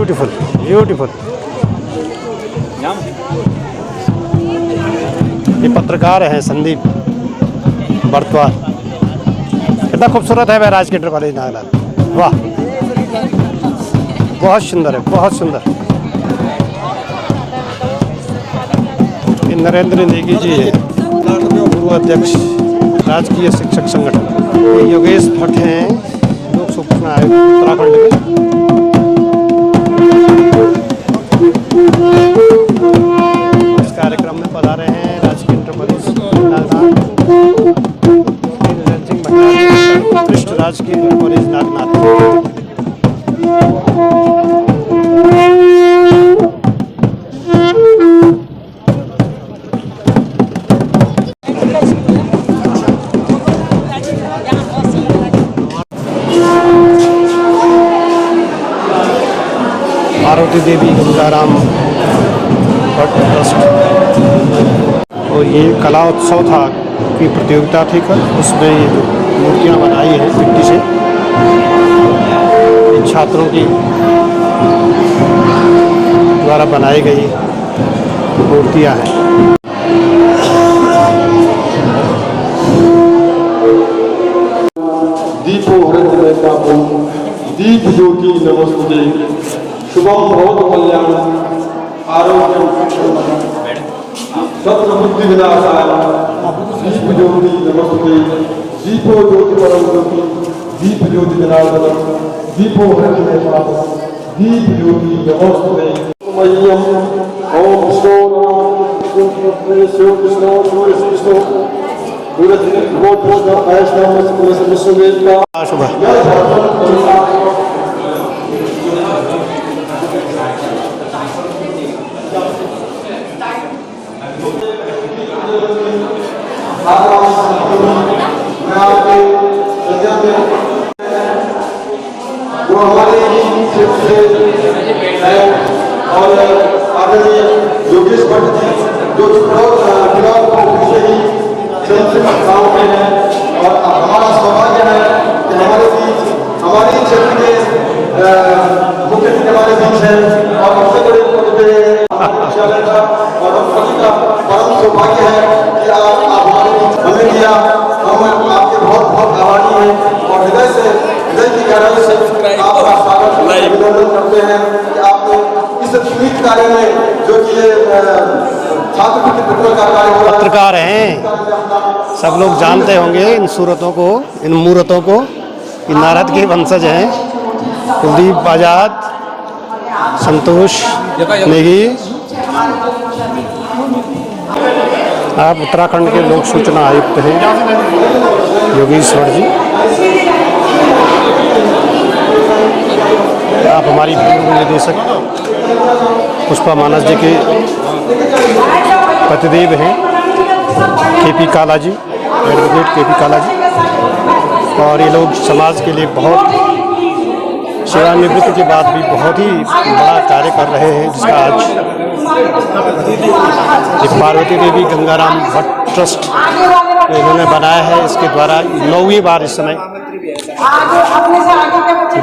Beautiful beautiful. ये पत्रकार हैं संदीप बर्तवार। कितना खूबसूरत है राजकीय इंटर कॉलेज नागनाथ। वाह, बहुत सुंदर है, बहुत सुंदर। ये नरेंद्र नेगी जी है, पूर्व अध्यक्ष राजकीय शिक्षक संगठन। ये योगेश भट्ट हैं, लोक सूचना आयोग उत्तराखंड के। इस कार्यक्रम में पधारे हैं राजकीय इंटर कॉलेज नागनाथ, सिंह भट्टाचार्य उत्कृष्ट राजकीय इंटर कॉलेज नागनाथ। पार्वती देवी गंगाराम भट्ट ट्रस्ट। और ये कला उत्सव था की प्रतियोगिता थी कल, उसमें ये जो मूर्तियाँ बनाई हैं मिट्टी से, ये छात्रों की द्वारा बनाई गई मूर्तियाँ हैं। दीपो हृदय दीप ज्योति नमस्ते शुभम भवतु कल्याणम आरोग्यम सत्र बुद्धि विनाशाय दीप ज्योति नमस्ते दीपो ज्योति परम ज्योति दीप ज्योति जनार्दनम दीपो हृदय पापम दीप ज्योति नमस्ते मह्यम ओम कृष्णो कृष्णो कृष्णो वो हमारे और आदरणीय योगेश भट्ट जी जो से ही गाँव में है, और हमारा सौभाग्य है कि हमारे बीच हमारे क्षेत्र के मुख्य हमारे बीच है, और सबसे बड़े विद्यालय का और हम सभी का परम सौभाग्य है कि आप हमारे बीच हमें दिया। हम आपके बहुत बहुत आभारी हैं और हृदय की गहराई से आपका स्वागत अभिनंदन करते हैं कि आपने इस पुनीत कार्य में जो कि पत्रकार हैं, सब लोग जानते होंगे इन सूरतों को, इन मूर्तों को। ये नारद के वंशज हैं, कुलदीप आजाद, संतोष नेगी। आप उत्तराखंड के लोक सूचना आयुक्त हैं योगेश भट्ट जी। आप हमारी पूर्व निदेशक पुष्पा मानस जी के पतिदेव हैं, केपी काला जी, एडवोकेट केपी काला जी। और ये लोग समाज के लिए बहुत सेवानिवृत्ति के बाद भी बहुत ही बड़ा कार्य कर रहे हैं, जिसका आज ये पार्वती देवी गंगाराम भट्ट ट्रस्ट इन्होंने बनाया है। इसके द्वारा 9वीं बार इस समय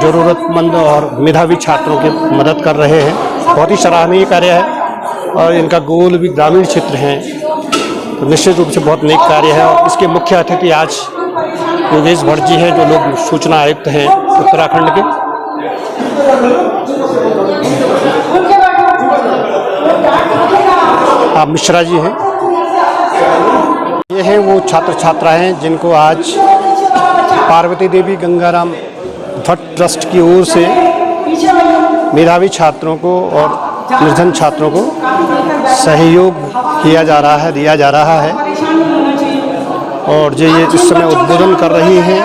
ज़रूरतमंद और मेधावी छात्रों की मदद कर रहे हैं। बहुत ही सराहनीय कार्य है और इनका गोल भी ग्रामीण क्षेत्र हैं, तो निश्चित रूप से बहुत नेक कार्य है। और इसके मुख्य अतिथि आज योगेश भट्ट जी हैं, जो लोक सूचना आयुक्त हैं उत्तराखंड के। आप मिश्रा जी हैं। ये हैं वो छात्र छात्राएं जिनको आज पार्वती देवी गंगाराम भट्ट ट्रस्ट की ओर से मेधावी छात्रों को और निर्धन छात्रों को सहयोग किया जा रहा है, दिया जा रहा है। और जो ये इस समय उद्बोधन कर रही हैं,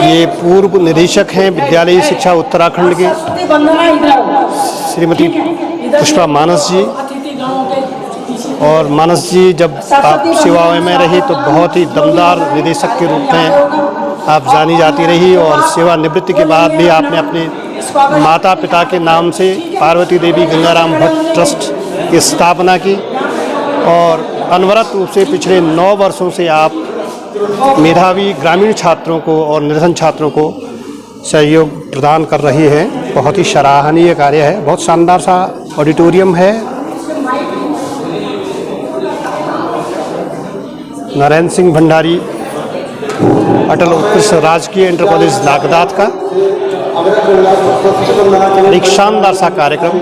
ये पूर्व निदेशक हैं विद्यालयी शिक्षा उत्तराखंड के श्रीमती पुष्पा मानस जी। और मानस जी जब आप सेवाओं में रही तो बहुत ही दमदार निदेशक के रूप में आप जानी जाती रही, और सेवानिवृत्ति के बाद भी आपने अपने माता पिता के नाम से पार्वती देवी गंगाराम भट्ट ट्रस्ट की स्थापना की। और अनवरत रूप से पिछले 9 वर्षों से आप मेधावी ग्रामीण छात्रों को और निर्धन छात्रों को सहयोग प्रदान कर रही हैं। बहुत ही सराहनीय कार्य है। बहुत शानदार सा ऑडिटोरियम है। नारायण सिंह भंडारी अटल उत्कृष्ट राजकीय इंटर कॉलेज नागदात का एक शानदार सा कार्यक्रम।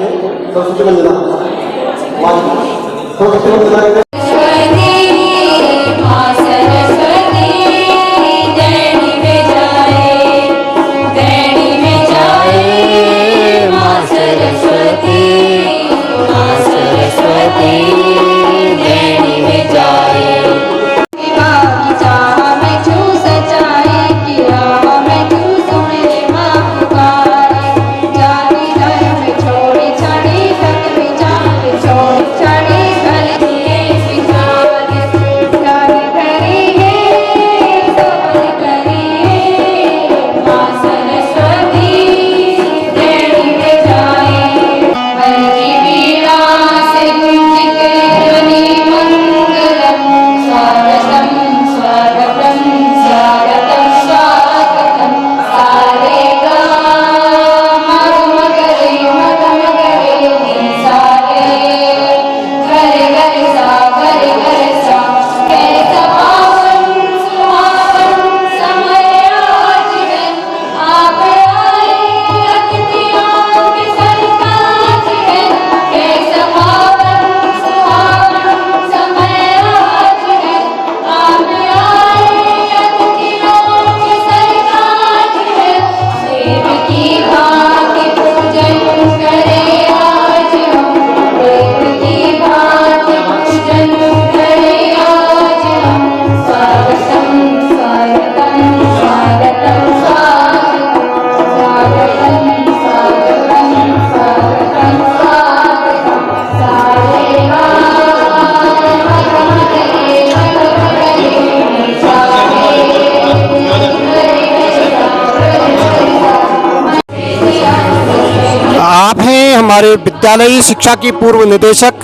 हमारे विद्यालयी शिक्षा की पूर्व निदेशक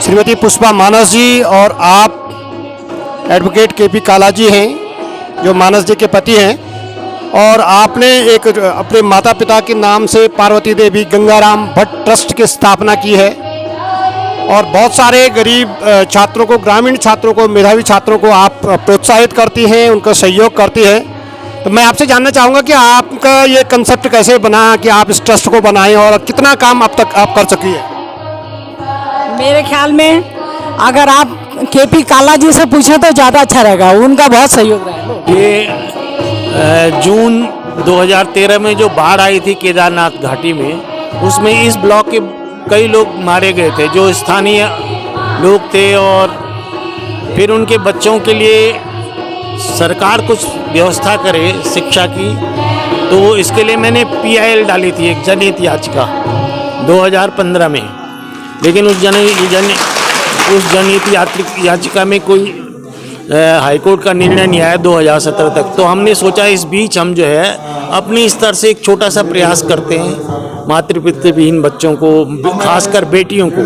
श्रीमती पुष्पा मानस जी और आप एडवोकेट केपी काला जी हैं, जो मानस जी के पति हैं, और आपने एक अपने माता पिता के नाम से पार्वती देवी गंगाराम भट्ट ट्रस्ट की स्थापना की है और बहुत सारे गरीब छात्रों को, ग्रामीण छात्रों को, मेधावी छात्रों को आप प्रोत्साहित करती हैं, उनका सहयोग करती हैं। तो मैं आपसे जानना चाहूँगा कि आपका ये कंसेप्ट कैसे बना कि आप इस ट्रस्ट को बनाएं और कितना काम अब तक आप कर चुकी है? मेरे ख्याल में अगर आप केपी काला जी से पूछें तो ज़्यादा अच्छा रहेगा, उनका बहुत सहयोग रहेगा। ये जून 2013 में जो बाढ़ आई थी केदारनाथ घाटी में, उसमें इस ब्लॉक के कई लोग मारे गए थे जो स्थानीय लोग थे, और फिर उनके बच्चों के लिए सरकार कुछ व्यवस्था करे शिक्षा की, तो इसके लिए मैंने PIL डाली थी, एक जनहित याचिका 2015 में। लेकिन उस जनहित याचिका में कोई हाईकोर्ट का निर्णय नहीं आया 2017 तक। तो हमने सोचा इस बीच हम जो है अपनी स्तर से एक छोटा सा प्रयास करते हैं मातृपितृ विहीन बच्चों को, खासकर बेटियों को,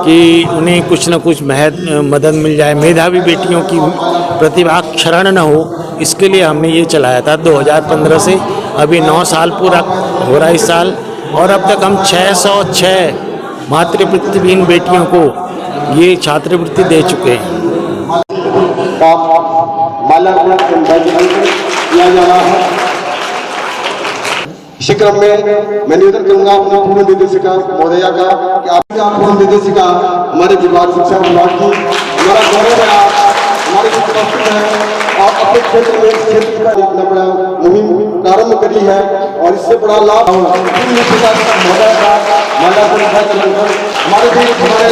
कि उन्हें कुछ न कुछ मदद मिल जाए, मेधावी बेटियों की प्रतिभा क्षरण न हो। इसके लिए हमने ये चलाया था 2015 से। अभी 9 साल पूरा हो रहा है इस साल, और अब तक हम 606 मातृपितृ विहीन बेटियों को ये छात्रवृत्ति दे चुके हैं। माल्यार्पण किया जा रहा है। इसी क्रम में मैं निवेदन करूंगा अपनी पूर्व निदेशिका महोदया का कि आपका पूर्व निदेशिका हमारे विभाग शिक्षा विभाग की, हमारा गौरव है, हमारे उपस्थित है और अपने क्षेत्र में क्षेत्र का इतना बड़ा मुहिम प्रारंभ करी है और इससे बड़ा लाभ महोदया का माल्यार्पण हमारे भी हमारे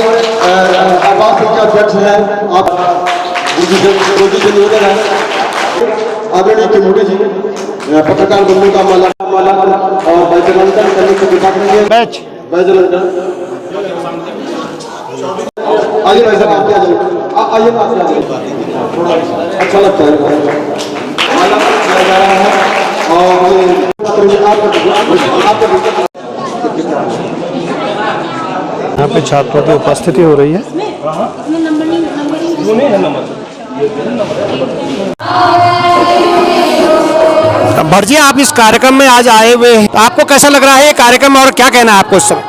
आवास के अध्यक्ष हैं आप निवेदन है आदरणीय केमुड़ी जी पत्रकार बंधु का माला और बैजलंकर करने से विभाग में बैच बैजलंकर आइए भाई साहब आप क्या आइए थोड़ा अच्छा लगता है माला किया जा रहा है और यहाँ पे छात्रों की उपस्थिति हो रही है। भट्ट जी, आप इस कार्यक्रम में आज आए हुए हैं, आपको कैसा लग रहा है ये कार्यक्रम और क्या कहना है आपको इस समय?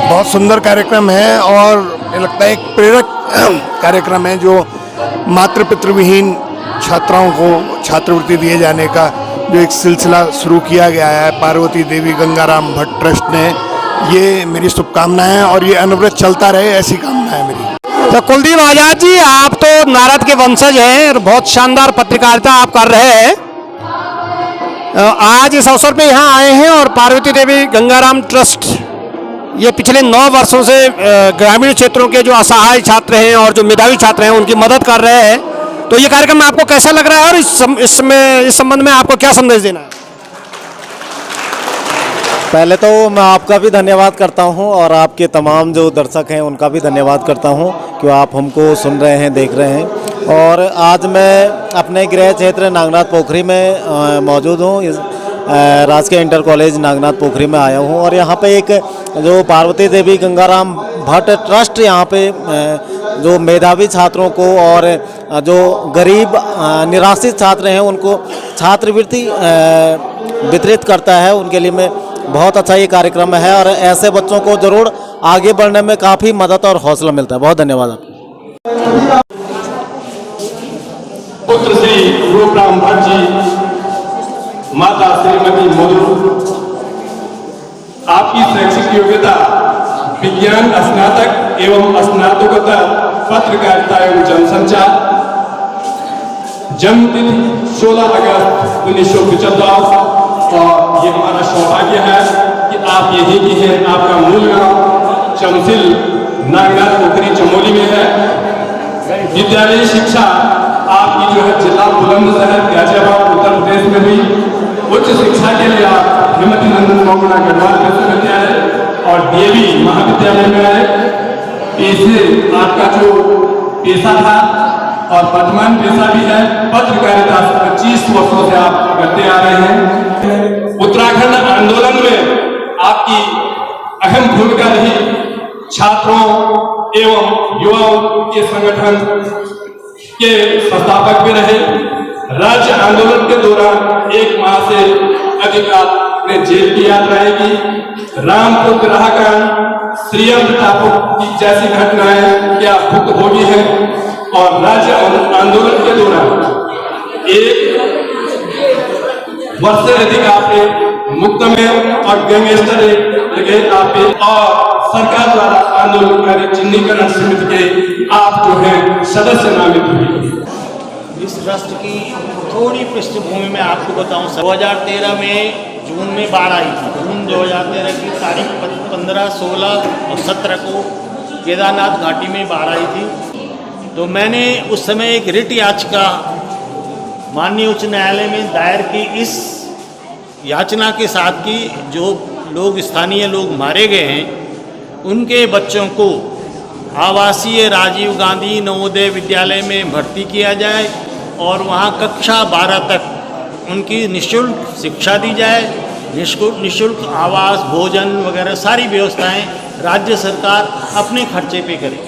बहुत सुंदर कार्यक्रम है और मुझे लगता है एक प्रेरक कार्यक्रम है जो मातृ पितृ विहीन छात्राओं को छात्रवृत्ति दिए जाने का जो एक सिलसिला शुरू किया गया है पार्वती देवी गंगाराम भट्ट ट्रस्ट ने। ये मेरी शुभकामनाएं और ये अनवरत चलता रहे, ऐसी कामना है मेरी। तो कुलदीप आजाद जी, आप तो नारद के वंशज हैं और बहुत शानदार पत्रकारिता आप कर रहे हैं। आज इस अवसर पे यहाँ आए हैं और पार्वती देवी गंगाराम ट्रस्ट ये पिछले 9 वर्षों से ग्रामीण क्षेत्रों के जो असहाय छात्र हैं और जो मेधावी छात्र हैं उनकी मदद कर रहे हैं। तो ये कार्यक्रम आपको कैसा लग रहा है और इस संबंध में आपको क्या संदेश देना है? पहले तो मैं आपका भी धन्यवाद करता हूं और आपके तमाम जो दर्शक हैं उनका भी धन्यवाद करता हूं कि आप हमको सुन रहे हैं, देख रहे हैं। और आज मैं अपने गृह क्षेत्र नागनाथ पोखरी में मौजूद हूं। इस राजकीय इंटर कॉलेज नागनाथ पोखरी में आया हूं और यहाँ पे एक जो पार्वती देवी गंगाराम भट्ट ट्रस्ट यहाँ पे जो मेधावी छात्रों को और जो गरीब निराश्रित छात्र हैं उनको छात्रवृत्ति वितरित करता है। उनके लिए मैं बहुत अच्छा ये कार्यक्रम है और ऐसे बच्चों को जरूर आगे बढ़ने में काफ़ी मदद और हौसला मिलता है। बहुत धन्यवाद आपको। पुत्र श्री रूपराम भट्ट जी, माता श्रीमती मधु, आपकी शैक्षिक योग्यता विज्ञान स्नातक एवं स्नातकोत्तर पत्रकारिता एवं जनसंचार, जन्मतिथि 16 अगस्त 1975 और ये हमारा सौभाग्य है कि आप यहीं की हैं। आपका मूल गांव चमसिल नागनाथ पोखरी चमोली में है। विद्यालयी शिक्षा आपकी जो है जिला बुलंदशहर गाजियाबाद उत्तर प्रदेश में हुई। उच्च शिक्षा के लिए आप हिमती नंदन मोहना गढ़वाल विश्वविद्यालय और डीएवी महाविद्यालय में आए। पेशे आपका जो पेशा था और वर्तमान पेशा भी है पत्रकारिता, 25 वर्षों से आप करते आ रहे हैं। उत्तराखंड आंदोलन में आपकी अहम भूमिका रही। छात्रों एवं युवाओं के संगठन के संस्थापक भी रहे। राज्य आंदोलन के दौरान 1 माह से अधिक आपने जेल की यात्राएं की। रामपुर ग्राह कांड, श्रीयंत्र टापू की जैसी घटनाएं क्या भुक्तभोगी हैं और राज्य आंदोलन के दौरान 1 वर्ष से अधिक आपने मुक्त में और गैंगस्टर लगे आपे और सरकार द्वारा आंदोलनकारी चिन्हीकरण समिति के आप जो है सदस्य नामित हुए। इस ट्रस्ट की थोड़ी पृष्ठभूमि में आपको बताऊं। 2013 में जून में बाढ़ आई थी। जून 2013 की तारीख 15, 16 और 17 को केदारनाथ घाटी में बाढ़ आई थी। तो मैंने उस समय एक रिट याचिका माननीय उच्च न्यायालय में दायर की इस याचना के साथ कि जो लोग स्थानीय लोग मारे गए हैं उनके बच्चों को आवासीय राजीव गांधी नवोदय विद्यालय में भर्ती किया जाए और वहाँ कक्षा 12 तक उनकी निःशुल्क शिक्षा दी जाए। निःशुल्क आवास, भोजन वगैरह सारी व्यवस्थाएं राज्य सरकार अपने खर्चे पे करे।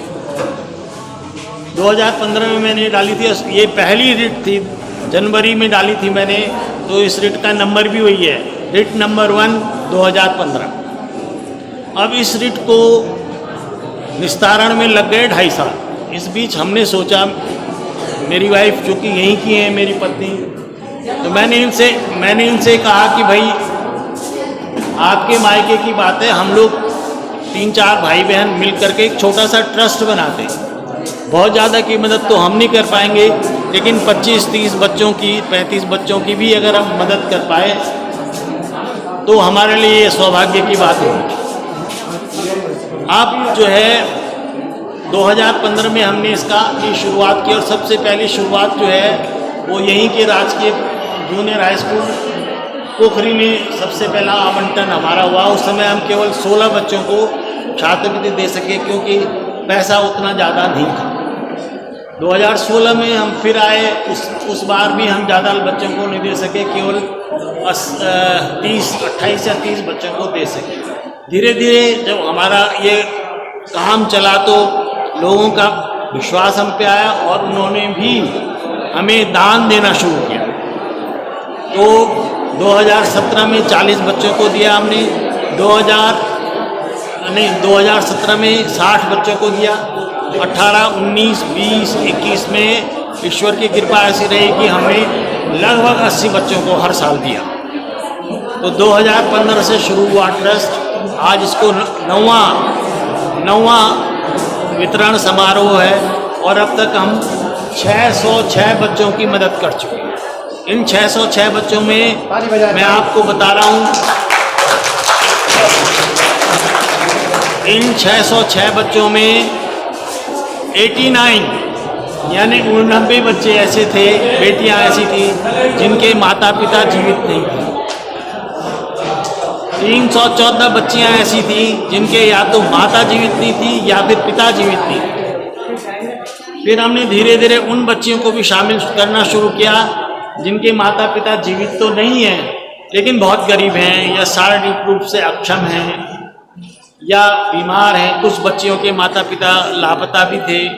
2015 में मैंने डाली थी, ये पहली रिट थी, जनवरी में डाली थी मैंने। तो इस रिट का नंबर भी वही है, रिट नंबर 1 2015। अब इस रिट को निस्तारण में लग गए 2.5 साल। इस बीच हमने सोचा, मेरी वाइफ जो कि यहीं की है, मेरी पत्नी, तो मैंने इनसे कहा कि भाई आपके मायके की बात है, हम लोग 3-4 भाई बहन मिल करके एक छोटा सा ट्रस्ट बनाते हैं। बहुत ज़्यादा की मदद तो हम नहीं कर पाएंगे, लेकिन 25-30 बच्चों की, 35 बच्चों की भी अगर हम मदद कर पाए तो हमारे लिए ये सौभाग्य की बात है। अब जो है 2015 में हमने इसकी शुरुआत की और सबसे पहली शुरुआत जो है वो यहीं के राजकीय जूनियर हाई स्कूल पोखरी में सबसे पहला आवंटन हमारा हुआ। उस समय हम केवल 16 बच्चों को छात्रवृत्ति दे सके क्योंकि पैसा उतना ज़्यादा नहीं था। 2016 में हम फिर आए, उस बार भी हम ज़्यादा बच्चों को नहीं दे सके, केवल 28 या 30 बच्चों को दे सके। धीरे धीरे जब हमारा ये काम चला तो लोगों का विश्वास हम पे आया और उन्होंने भी हमें दान देना शुरू किया। तो 2017 में 40 बच्चों को दिया हमने, 2017 में 60 बच्चों को दिया, 18, 19, 20, 21 में ईश्वर की कृपा ऐसी रही कि हमने लगभग 80 बच्चों को हर साल दिया। तो 2015 से शुरू हुआ ट्रस्ट, आज इसको नौवां वितरण समारोह है और अब तक हम 606 बच्चों की मदद कर चुके हैं। इन 606 बच्चों में मैं आपको बता रहा हूँ, इन 606 बच्चों में 89 यानी 89 बच्चे ऐसे थे, बेटियां ऐसी थी जिनके माता पिता जीवित नहीं थे। 314 बच्चियां ऐसी थी जिनके या तो माता जीवित नहीं थी या फिर पिता जीवित नहीं थे। फिर हमने धीरे धीरे उन बच्चियों को भी शामिल करना शुरू किया जिनके माता पिता जीवित तो नहीं हैं लेकिन बहुत गरीब हैं या शारीरिक रूप से अक्षम हैं या बीमार हैं। कुछ बच्चियों के माता पिता लापता भी थे,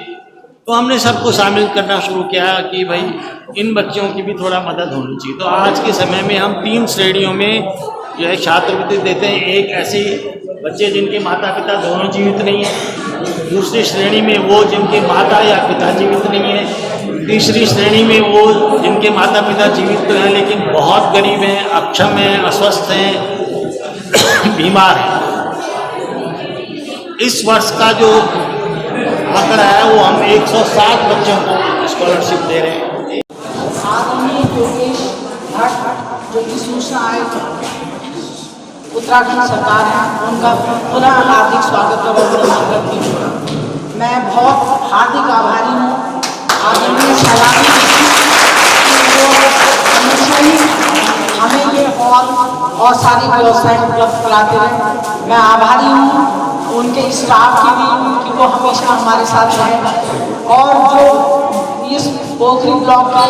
तो हमने सबको शामिल करना शुरू किया कि भाई इन बच्चियों की भी थोड़ा मदद होनी चाहिए। तो आज के समय में हम 3 श्रेणियों में जो है छात्रवृत्ति देते हैं। एक ऐसे बच्चे जिनके माता पिता दोनों जीवित नहीं हैं, दूसरी श्रेणी में वो जिनके माता या पिता जीवित नहीं है, तीसरी श्रेणी में वो जिनके माता पिता जीवित तो हैं लेकिन बहुत गरीब हैं, अक्षम हैं, अस्वस्थ हैं, बीमार हैं। इस वर्ष का जो आंकड़ा है वो हम 107 बच्चों को स्कॉलरशिप दे रहे हैं। आदरणीय योगेश भट्ट जो कि सूचना आयुक्त उत्तराखंड सरकार है, उनका पुनः हार्दिक स्वागत और अभिनंदन करती हूँ। मैं बहुत हार्दिक आभारी हूँ आदरणीय सलामी हमेशा ही हमें ये हॉल और सारी व्यवस्थाएं उपलब्ध कराते रहे। मैं आभारी हूँ उनके स्टाफ की भी कि वो हमेशा हमारे साथ रहे, और जो इस पोखरी ब्लॉक के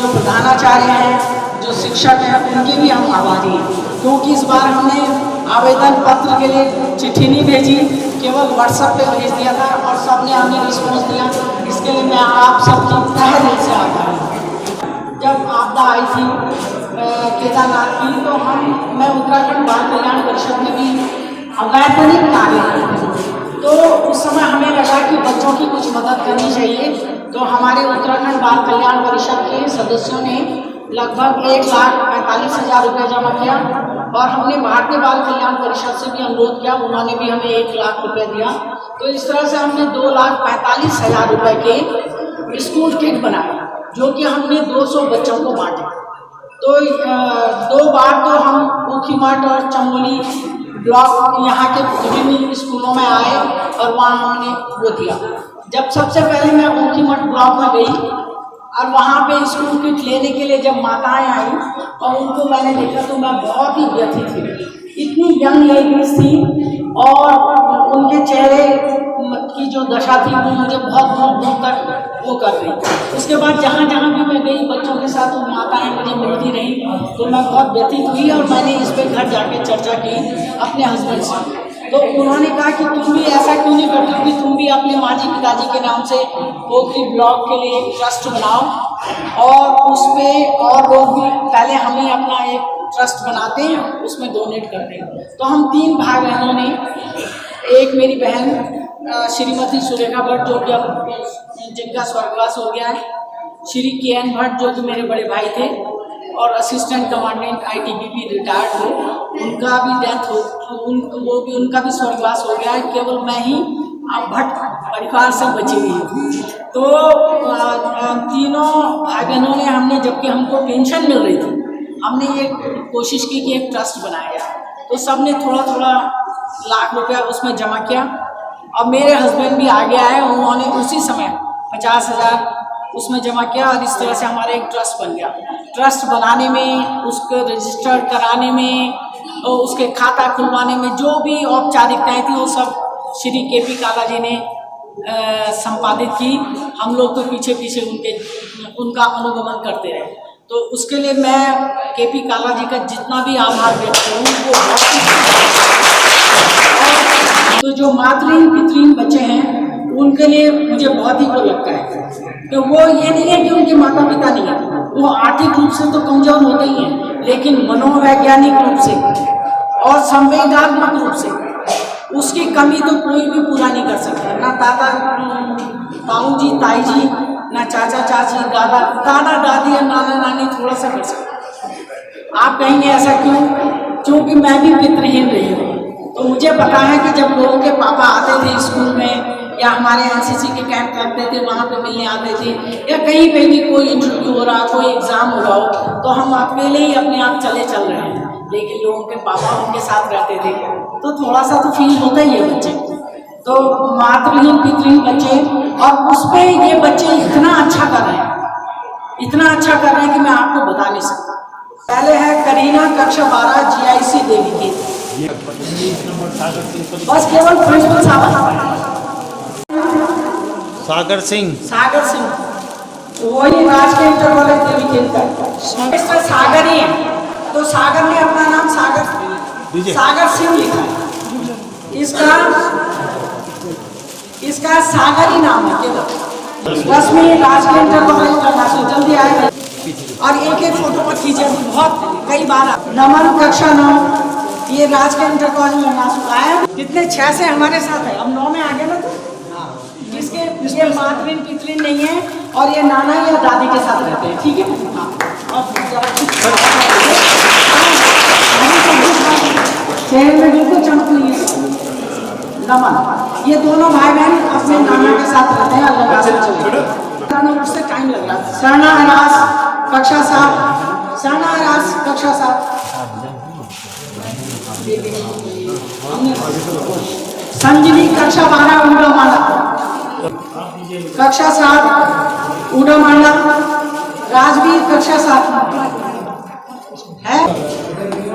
जो प्रधानाचार्य हैं, जो शिक्षक हैं, उनके भी हम आभारी हैं, क्योंकि इस बार हमने आवेदन पत्र के लिए चिट्ठी नहीं भेजी, केवल व्हाट्सएप पे भेज दिया था और सबने हमें रिस्पॉन्स दिया। इसके लिए मैं आप सबकी तहे दिल से आभारी हूँ। जब आपदा आई थी केदारनाथ की, तो मैं उत्तराखंड बाल कल्याण परिषद में भी अवैतनिक कार्य करते, तो उस समय हमें लगा कि बच्चों की कुछ मदद करनी चाहिए। तो हमारे उत्तराखंड बाल कल्याण परिषद के सदस्यों ने लगभग 1,45,000 रुपये जमा किया, और हमने भारतीय बाल कल्याण परिषद से भी अनुरोध किया, उन्होंने भी हमें 1 लाख रुपये दिया। तो इस तरह से हमने 2,45,000 रुपये के स्कूल किट बनाए, जो कि हमने 200 बच्चों को बांटे। तो 2 बार तो हम ऊखीमठ और चमोली ब्लॉक यहाँ के विभिन्न स्कूलों में आए और वहाँ हमने वो दिया। जब सबसे पहले मैं ऊखीमठ ब्लॉक में गई और वहाँ पे स्कूल किट लेने के लिए जब माताएं आई और उनको मैंने देखा तो मैं बहुत ही व्यथित थी। इतनी यंग लेडीज थी और उनके चेहरे की जो दशा थी वो मुझे बहुत दूर तक वो कर रही। उसके बाद जहाँ जहाँ भी मैं गई बच्चों के साथ वो माताएं मुझे मिलती रही, तो मैं बहुत व्यथित हुई और मैंने इस पर घर जाके चर्चा की अपने हस्बैंड से। तो उन्होंने कहा कि तुम भी ऐसा क्यों नहीं करती कि तुम भी अपने माँ जी पिताजी के नाम से पोखरी ब्लॉक के लिए एक ट्रस्ट बनाओ, और उस पर और लोग भी पहले हमें अपना एक ट्रस्ट बनाते हैं, उसमें डोनेट करते हैं। तो हम 3 भाई बहनों ने, एक मेरी बहन श्रीमती सुरेखा भट्ट जो कि अब जिनका स्वर्गवास हो गया है, श्री के.एन. भट्ट जो कि मेरे बड़े भाई थे, और असिस्टेंट कमांडेंट ITBP रिटायर्ड थे, उनका भी डेथ हो, उनका भी स्वर्गवास हो गया है। केवल मैं ही भट्ट परिवार से बची हुई हूँ। तो तीनों भाई बहनों ने हमने, जबकि हमको पेंशन मिल रही थी, हमने ये कोशिश की कि एक ट्रस्ट बनाया। तो सब ने थोड़ा थोड़ा लाख रुपया उसमें जमा किया, और मेरे हस्बैंड भी आगे आए, उन्होंने उसी समय 50,000 उसमें जमा किया, और इस तरह से हमारा एक ट्रस्ट बन गया। ट्रस्ट बनाने में, उसको रजिस्टर कराने में और उसके खाता खुलवाने में जो भी औपचारिकताएं थी वो सब श्री KP काला जी ने संपादित की। हम लोग तो पीछे पीछे उनका अनुगमन करते रहे। तो उसके लिए मैं KP काला जी का जितना भी आभार व्यक्त करूँ वो बहुत। तो जो मातृहीन पितृहीन बच्चे हैं उनके लिए मुझे बहुत ही वो लगता है कि वो ये नहीं है कि उनके माता पिता नहीं है, वो आर्थिक रूप से तो कमजोर होते ही हैं, लेकिन मनोवैज्ञानिक रूप से और संवेदनात्मक रूप से उसकी कमी तो कोई भी पूरा नहीं कर सकता। ना ताऊ जी, ताई जी, ना चाचा चाची, दादा दादी या नाना नानी थोड़ा सा कर सकते। आप कहेंगे ऐसा क्यों? क्योंकि मैं भी पितृहीन रही हूँ, तो मुझे पता है कि जब लोगों के पापा आते थे स्कूल में या हमारे एनसीसी के कैंप लगते थे वहाँ पे मिलने आते थे, या कहीं पे भी कोई इंटरव्यू हो रहा, कोई एग्जाम हो रहा हो, तो हम अकेले ही अपने आप चल रहे हैं, लेकिन लोगों के पापा उनके साथ रहते थे, तो थोड़ा सा तो फील होता ही है बच्चे। तो मातृहीन पितृहीन बच्चे, और उसमें ये बच्चे इतना अच्छा कर रहे हैं, इतना अच्छा कर रहे हैं कि मैं आपको बता नहीं सकता। पहले है करीना, कक्षा 12, GIC देवी के, बस केवल प्रिंसिपल साहब सागर सिंह, वही राजकीय इंटर कॉलेज देवी केंद्र का मिस्टर सागर ही है, तो सागर ने अपना नाम सागर सिंह लिखा है, इसका सागर ही नाम है केवल। 10वीं राजकीय इंटर कॉलेज इंटरनेशनल, जल्दी आएगा और एक फोटो पर खींचे, बहुत कई बार। नमन, कक्षा 9, ये राजकीय इंटर कॉलेज इंटरनेशनल आया, कितने 6 से हमारे साथ है, अब 9 में आ गए ना, तो जिसके ये मातृहीन पितृहीन नहीं है और ये नाना या दादी के साथ रहते हैं, ठीक है। हाँ, शहर में बिल्कुल चमक नहीं है। नमन, ये दोनों भाई बहन अपने नाना के साथ रहते हैं, अल्लाह से चले, उससे टाइम लग रहा है। सरना हरास, कक्षा 7, सरना हरास, कक्षा 7, संजीवी, कक्षा 12, उड़ा माला, कक्षा 7, उड़ा माला, राजवीर, कक्षा 7 है,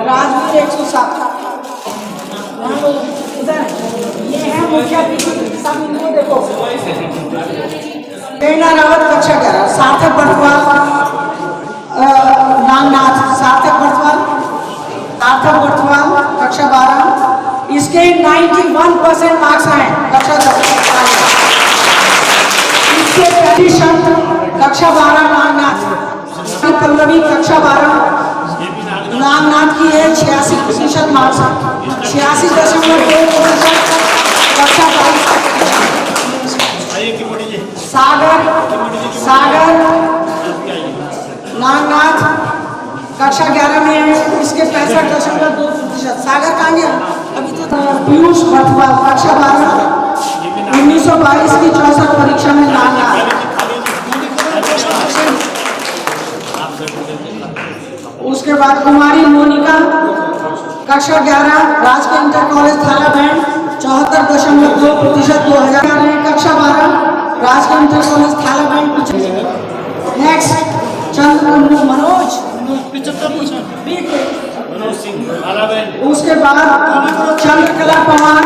राजवीर 107, ये है मुखिया पीछे, सब इनको देखो। प्रेरणा रावत, कक्षा 11, सार्थक बर्थवाल, नागनाथ, सार्थक बर्थवाल, कक्षा 12, इसके 91% मार्क्स आए, कक्षा 10। इसके 35 कक्षा 12 नागनाथ, पल्लवी, कक्षा 12, नागनाथ की है 86% मार्क्स, 86.2%, कक्षा 22। सागर नागनाथ कक्षा 11 में है, इसके 65.2%। सागर कहाँ गया अभी तो। पीयूष बर्थवाल, कक्षा 12, 1922 की 64 परीक्षा में नागनाथ। उसके बाद कुमारी मोनिका, कक्षा 11, राजकीय इंटर कॉलेज थाना बैंड, 74.2%, 2000। कक्षा 12, राजकीय inter college Thana Band. Next Manoj, 75%। उसके बाद चंद्रकला पवार,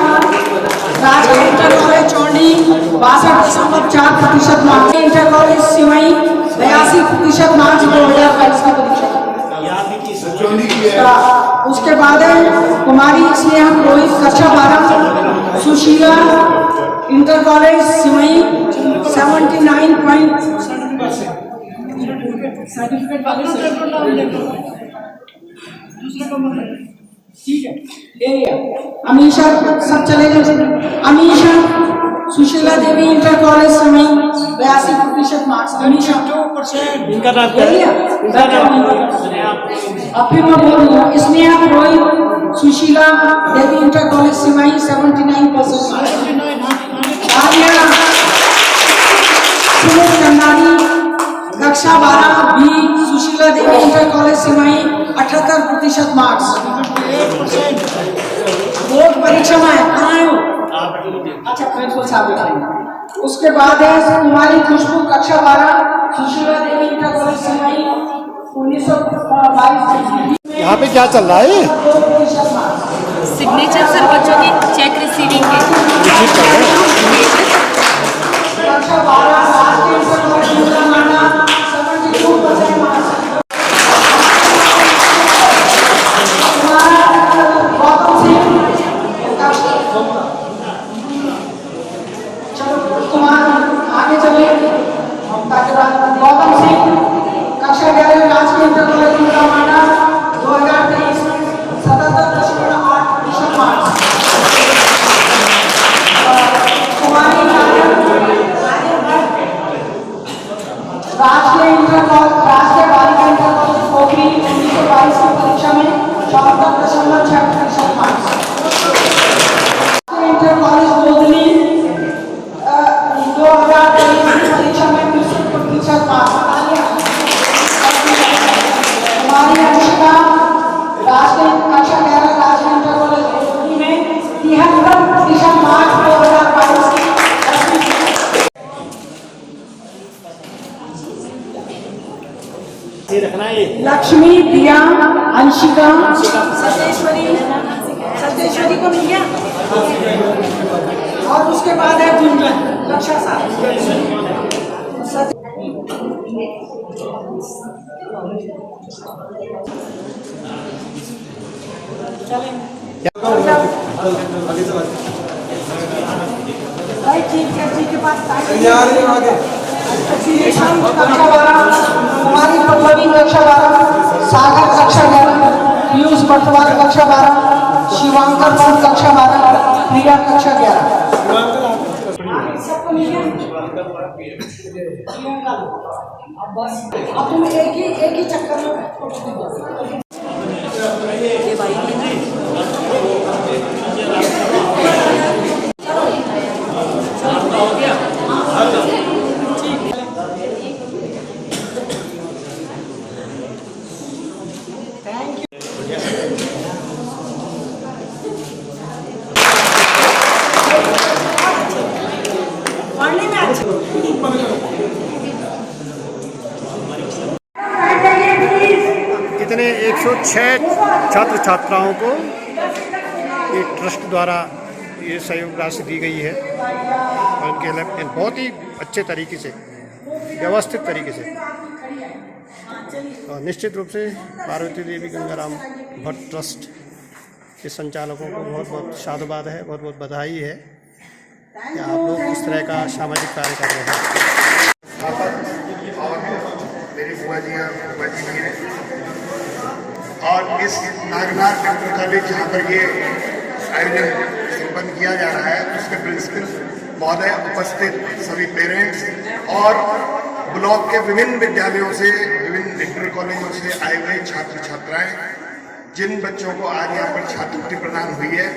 राजकीय inter college Chaundi, 62.4% marks. Inter college Siwai, 82% marks, 2022 की परीक्षा। उसके बाद कुमारी स्नेहा पुरोहित, कक्षा 12, सुशीला, इंटर कॉलेज सिवई, 79.7%। सर्टिफिकेट वाले ठीक है, ले लिया। अमीशा, सब चले गए। अमीशा, सुशीला देवी, इंटर कॉलेज समय, 82% मार्क्स। अमीशा, इनका नाम ले लिया। अब फिर मैं बोल रहा हूँ, स्नेहा पुरोहित, सुशीला देवी, इंटर कॉलेज समय, 79% सुनील चंदानी, कक्षा 12 B, Sushila Devi, inter college Simai, 78% marks. Board परीक्षा में कहाँ है वो? अच्छा, प्रिंसिपल साहब बताएंगे। उसके बाद है कुमारी खुशबू, कक्षा 12, सुशीला देवी, इंटर कॉलेज सिमाई, 1922। यहाँ पे क्या चल रहा है? सिग्नेचर सर बच्चों की चेक रिसीविंग के कक्षा 12, राजकीय inter college Mulamana, 72% marks. Gautam Singh, चलो कुमार आगे चलिए। गौतम सिंह, कक्षा 11 राजकीय इंटर कॉलेज मुकामाना 2023 77.8% मार्क्स। कुमारी राष्ट्रीय बालिका इंटर कॉलेज पोखरी 1922 की परीक्षा में 74.6% मार्क्स। इंटर कॉलेज बोधनी 2023 की परीक्षा में 65% मार्क्स। कुमारी अंशिका राष्ट्रीय कक्षा 11 राष्ट्रीय इंटर कॉलेज बोधनी में 73% मार्क्स 2022 की। लक्ष्मी, दिया, अंशिका, सतेश्वरी को मिल गया और उसके बाद है गुंजन कक्षा 7। भाई ठीक के पास कक्षा 12, कुमारी पल्लवी कक्षा 12, सागर कक्षा 11, पीयूष बटवाल कक्षा 12, शिवांकर पवन कक्षा 12, प्रिया कक्षा 11। अब तुम एक ही चक्कर में कितने 106 छात्र छात्राओं को एक ट्रस्ट द्वारा ये सहयोग राशि दी गई है और उनके लिए बहुत ही अच्छे तरीके से व्यवस्थित तरीके से और निश्चित रूप से पार्वती देवी गंगाराम भट्ट ट्रस्ट के संचालकों को बहुत बहुत साधुवाद है, बहुत बहुत बधाई है कि आप लोग इस तरह का सामाजिक कार्य कर रहे हैं। और मेरी बुआ जी भी हैं और इस नागनाथ इंटर कॉलेज जहाँ पर ये आयोजन संपन्न किया जा रहा है उसके प्रिंसिपल महोदय, उपस्थित सभी पेरेंट्स और ब्लॉक के विभिन्न विद्यालयों से, विभिन्न इंटर कॉलेजों से आए हुए छात्र छात्राएं, जिन बच्चों को आज यहाँ पर छात्रवृत्ति प्रदान हुई है,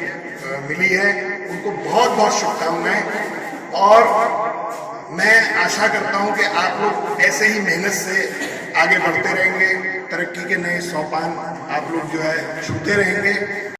मिली है, उनको बहुत बहुत शुभकामनाएं। और मैं आशा करता हूँ कि आप लोग ऐसे ही मेहनत से आगे बढ़ते रहेंगे, तरक्की के नए सोपान आप लोग जो है छूते रहेंगे।